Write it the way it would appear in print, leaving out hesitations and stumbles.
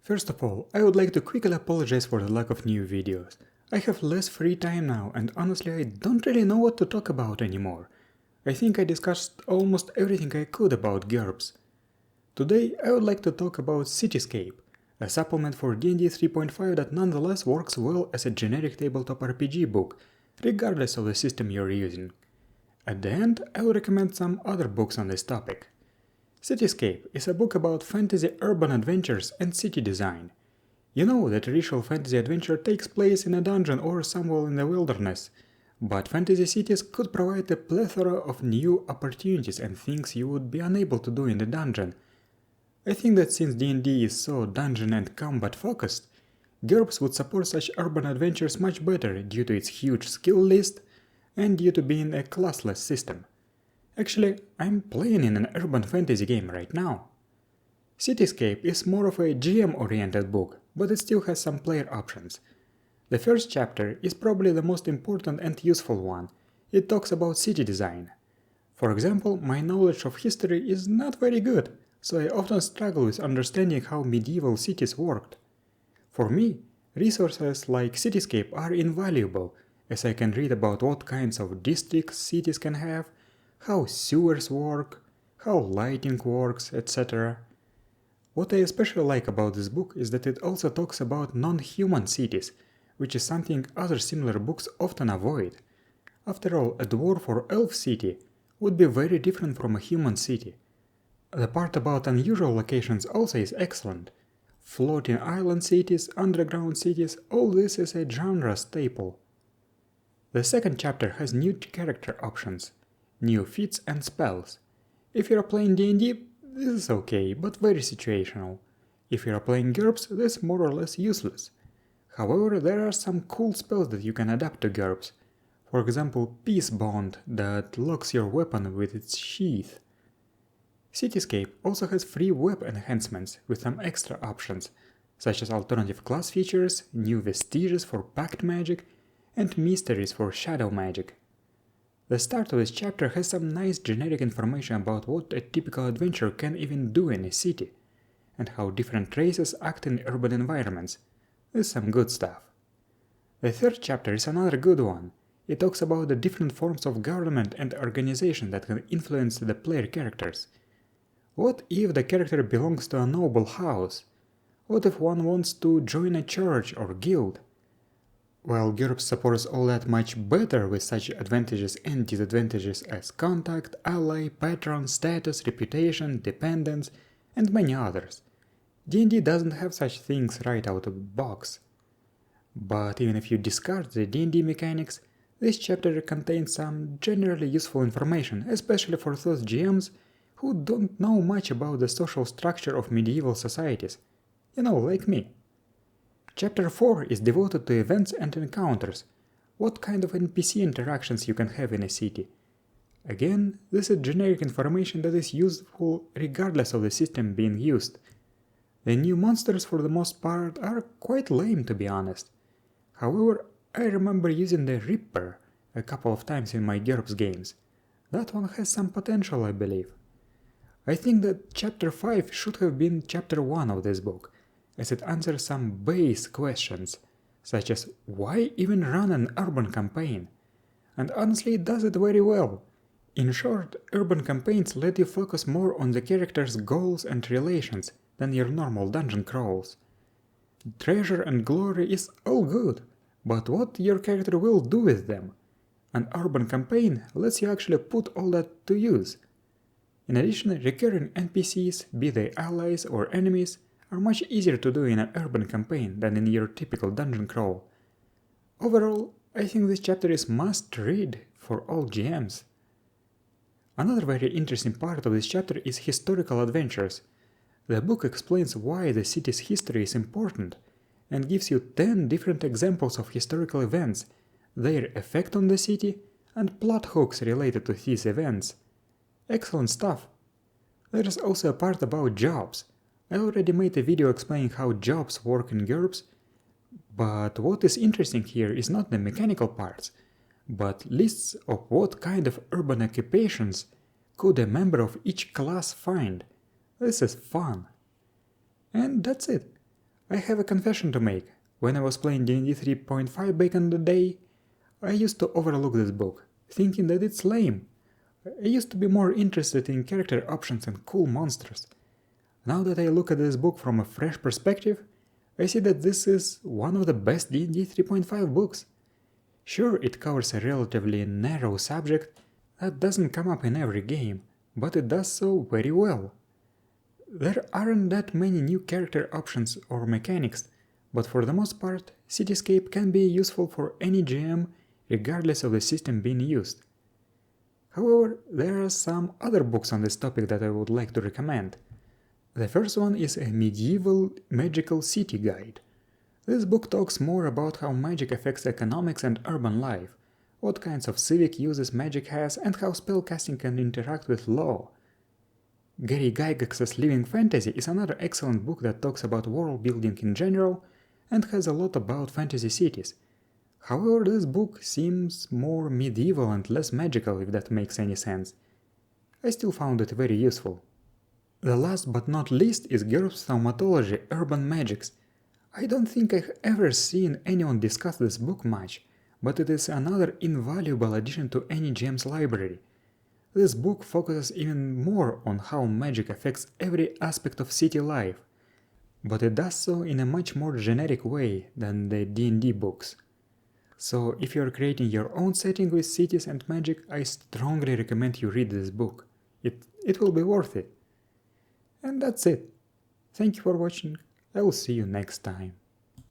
First of all, I would like to quickly apologize for the lack of new videos. I have less free time now and honestly I don't really know what to talk about anymore. I think I discussed almost everything I could about GURPS. Today I would like to talk about Cityscape, a supplement for D&D 3.5 that nonetheless works well as a generic tabletop RPG book, regardless of the system you're using. At the end, I will recommend some other books on this topic. Cityscape is a book about fantasy urban adventures and city design. You know that traditional fantasy adventure takes place in a dungeon or somewhere in the wilderness, but fantasy cities could provide a plethora of new opportunities and things you would be unable to do in the dungeon. I think that since D&D is so dungeon and combat focused, GURPS would support such urban adventures much better due to its huge skill list and due to being a classless system. Actually, I'm playing in an urban fantasy game right now. Cityscape is more of a GM-oriented book, but it still has some player options. The first chapter is probably the most important and useful one. It talks about city design. For example, my knowledge of history is not very good, so I often struggle with understanding how medieval cities worked. For me, resources like Cityscape are invaluable, as I can read about what kinds of districts cities can have, how sewers work, how lighting works, etc. What I especially like about this book is that it also talks about non-human cities, which is something other similar books often avoid. After all, a dwarf or elf city would be very different from a human city. The part about unusual locations also is excellent. Floating island cities, underground cities, all this is a genre staple. The second chapter has new character options, new feats and spells. If you're playing D&D, this is okay, but very situational. If you're playing GURPS, this is more or less useless. However, there are some cool spells that you can adapt to GURPS. For example, Peace Bond that locks your weapon with its sheath. Cityscape also has free web enhancements with some extra options, such as alternative class features, new vestiges for pact magic, and mysteries for shadow magic. The start of this chapter has some nice generic information about what a typical adventure can even do in a city, and how different races act in urban environments. This is some good stuff. The third chapter is another good one. It talks about the different forms of government and organization that can influence the player characters. What if the character belongs to a noble house? What if one wants to join a church or guild? While GURPS supports all that much better with such advantages and disadvantages as contact, ally, patron, status, reputation, dependence, and many others, D&D doesn't have such things right out of the box. But even if you discard the D&D mechanics, this chapter contains some generally useful information, especially for those GMs who don't know much about the social structure of medieval societies, like me. Chapter 4 is devoted to events and encounters, what kind of NPC interactions you can have in a city. Again, this is generic information that is useful regardless of the system being used. The new monsters for the most part are quite lame, to be honest. However, I remember using the Ripper a couple of times in my GURPS games. That one has some potential, I believe. I think that Chapter 5 should have been Chapter 1 of this book, as it answers some base questions, such as why even run an urban campaign? And honestly it does it very well. In short, urban campaigns let you focus more on the character's goals and relations than your normal dungeon crawls. Treasure and glory is all good, but what your character will do with them? An urban campaign lets you actually put all that to use. In addition, recurring NPCs, be they allies or enemies, are much easier to do in an urban campaign than in your typical dungeon crawl. Overall, I think this chapter is must read for all GMs. Another very interesting part of this chapter is historical adventures. The book explains why the city's history is important, and gives you 10 different examples of historical events, their effect on the city, and plot hooks related to these events. Excellent stuff! There is also a part about jobs. I already made a video explaining how jobs work in GURPS, but what is interesting here is not the mechanical parts, but lists of what kind of urban occupations could a member of each class find. This is fun. And that's it. I have a confession to make. When I was playing D&D 3.5 back in the day, I used to overlook this book, thinking that it's lame. I used to be more interested in character options and cool monsters. Now that I look at this book from a fresh perspective, I see that this is one of the best D&D 3.5 books. Sure, it covers a relatively narrow subject that doesn't come up in every game, but it does so very well. There aren't that many new character options or mechanics, but for the most part, Cityscape can be useful for any GM regardless of the system being used. However, there are some other books on this topic that I would like to recommend. The first one is a medieval magical city guide. This book talks more about how magic affects economics and urban life, what kinds of civic uses magic has, and how spellcasting can interact with law. Gary Gygax's Living Fantasy is another excellent book that talks about world building in general and has a lot about fantasy cities. However, this book seems more medieval and less magical, if that makes any sense. I still found it very useful. The last but not least is GURPS Thaumatology Urban Magics. I don't think I've ever seen anyone discuss this book much, but it is another invaluable addition to any GM's library. This book focuses even more on how magic affects every aspect of city life, but it does so in a much more generic way than the D&D books. So if you're creating your own setting with cities and magic, I strongly recommend you read this book. It will be worth it. And that's it. Thank you for watching. I will see you next time.